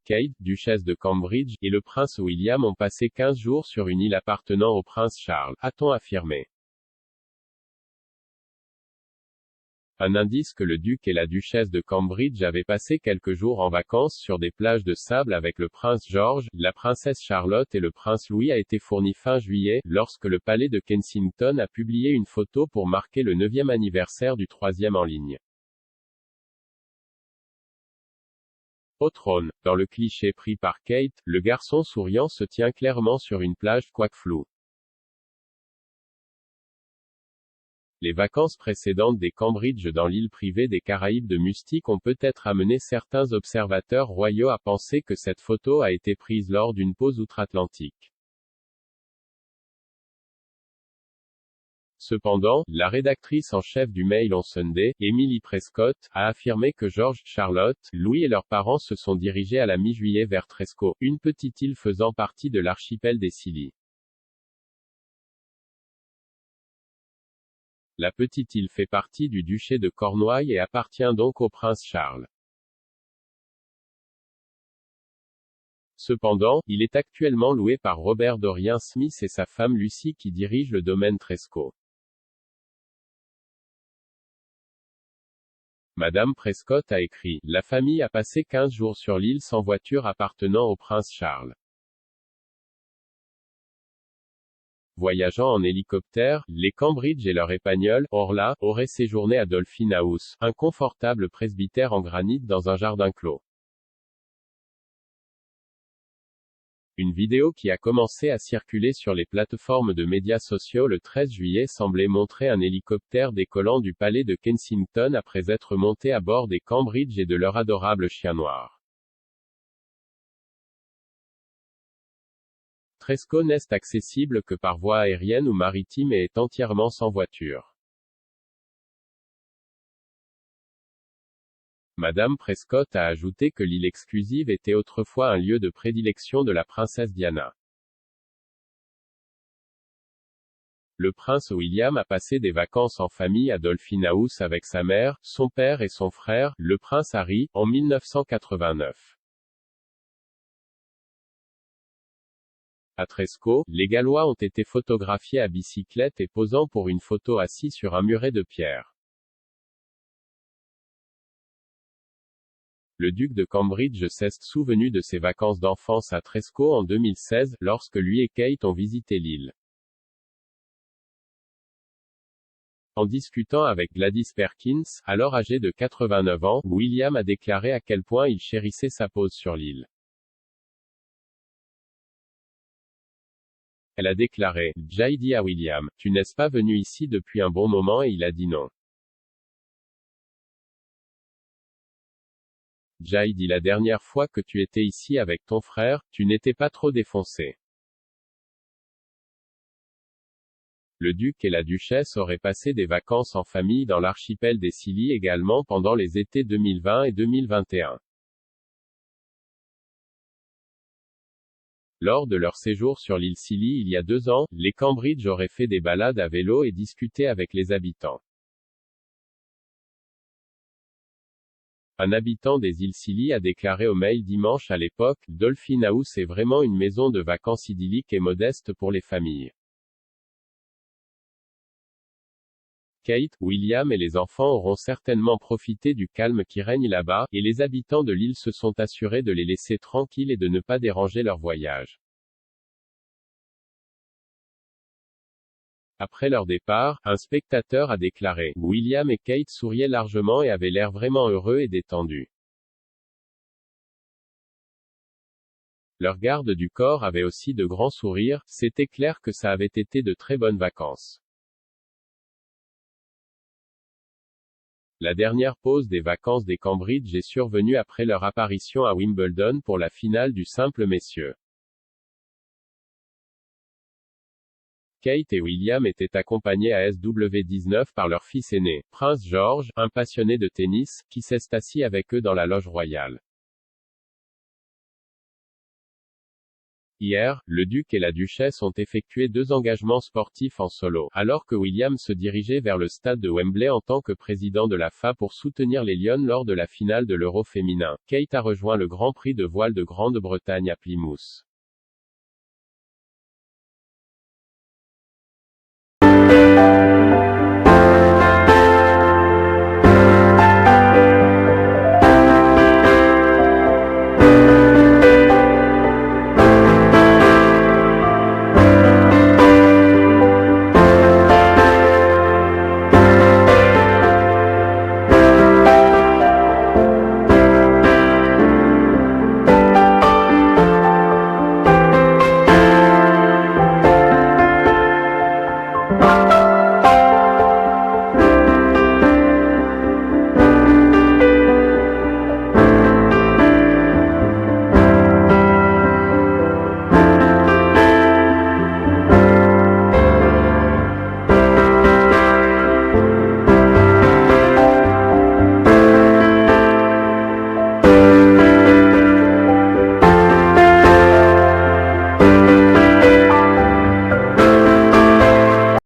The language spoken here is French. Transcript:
Kate, duchesse de Cambridge, et le prince William ont passé 15 jours sur une île appartenant au prince Charles, a-t-on affirmé. Un indice que le duc et la duchesse de Cambridge avaient passé quelques jours en vacances sur des plages de sable avec le prince George, la princesse Charlotte et le prince Louis a été fourni fin juillet, lorsque le palais de Kensington a publié une photo pour marquer le 9e anniversaire du 3e en ligne. Au trône, dans le cliché pris par Kate, le garçon souriant se tient clairement sur une plage quoique floue. Les vacances précédentes des Cambridge dans l'île privée des Caraïbes de Mustique ont peut-être amené certains observateurs royaux à penser que cette photo a été prise lors d'une pause outre-Atlantique. Cependant, la rédactrice en chef du Mail on Sunday, Emily Prescott, a affirmé que George, Charlotte, Louis et leurs parents se sont dirigés à la mi-juillet vers Tresco, une petite île faisant partie de l'archipel des Scilly. La petite île fait partie du duché de Cornouailles et appartient donc au prince Charles. Cependant, il est actuellement loué par Robert Dorian Smith et sa femme Lucy qui dirigent le domaine Tresco. Madame Prescott a écrit, la famille a passé 15 jours sur l'île sans voiture appartenant au prince Charles. Voyageant en hélicoptère, les Cambridge et leur épagnole, Orla, auraient séjourné à Dolphin House, un confortable presbytère en granit dans un jardin clos. Une vidéo qui a commencé à circuler sur les plateformes de médias sociaux le 13 juillet semblait montrer un hélicoptère décollant du palais de Kensington après être monté à bord des Cambridge et de leur adorable chien noir. Tresco n'est accessible que par voie aérienne ou maritime et est entièrement sans voiture. Madame Prescott a ajouté que l'île exclusive était autrefois un lieu de prédilection de la princesse Diana. Le prince William a passé des vacances en famille à Dolphin House avec sa mère, son père et son frère, le prince Harry, en 1989. À Tresco, les Gallois ont été photographiés à bicyclette et posant pour une photo assis sur un muret de pierre. Le duc de Cambridge s'est souvenu de ses vacances d'enfance à Tresco en 2016, lorsque lui et Kate ont visité l'île. En discutant avec Gladys Perkins, alors âgé de 89 ans, William a déclaré à quel point il chérissait sa pause sur l'île. Elle a déclaré, j'ai dit à William, tu n'es pas venu ici depuis un bon moment et il a dit non. J'ai dit la dernière fois que tu étais ici avec ton frère, tu n'étais pas trop défoncé. Le duc et la duchesse auraient passé des vacances en famille dans l'archipel des Scilly également pendant les étés 2020 et 2021. Lors de leur séjour sur l'île Scilly il y a 2 ans, les Cambridge auraient fait des balades à vélo et discuté avec les habitants. Un habitant des îles Scilly a déclaré au Mail dimanche à l'époque, Dolphin House est vraiment une maison de vacances idyllique et modeste pour les familles. Kate, William et les enfants auront certainement profité du calme qui règne là-bas, et les habitants de l'île se sont assurés de les laisser tranquilles et de ne pas déranger leur voyage. Après leur départ, un spectateur a déclaré, William et Kate souriaient largement et avaient l'air vraiment heureux et détendus. Leur garde du corps avait aussi de grands sourires, c'était clair que ça avait été de très bonnes vacances. La dernière pause des vacances des Cambridge est survenue après leur apparition à Wimbledon pour la finale du simple messieurs. Kate et William étaient accompagnés à SW19 par leur fils aîné, Prince George, un passionné de tennis, qui s'est assis avec eux dans la loge royale. Hier, le duc et la duchesse ont effectué 2 engagements sportifs en solo, alors que William se dirigeait vers le stade de Wembley en tant que président de la FA pour soutenir les Lions lors de la finale de l'Euro féminin. Kate a rejoint le Grand Prix de voile de Grande-Bretagne à Plymouth.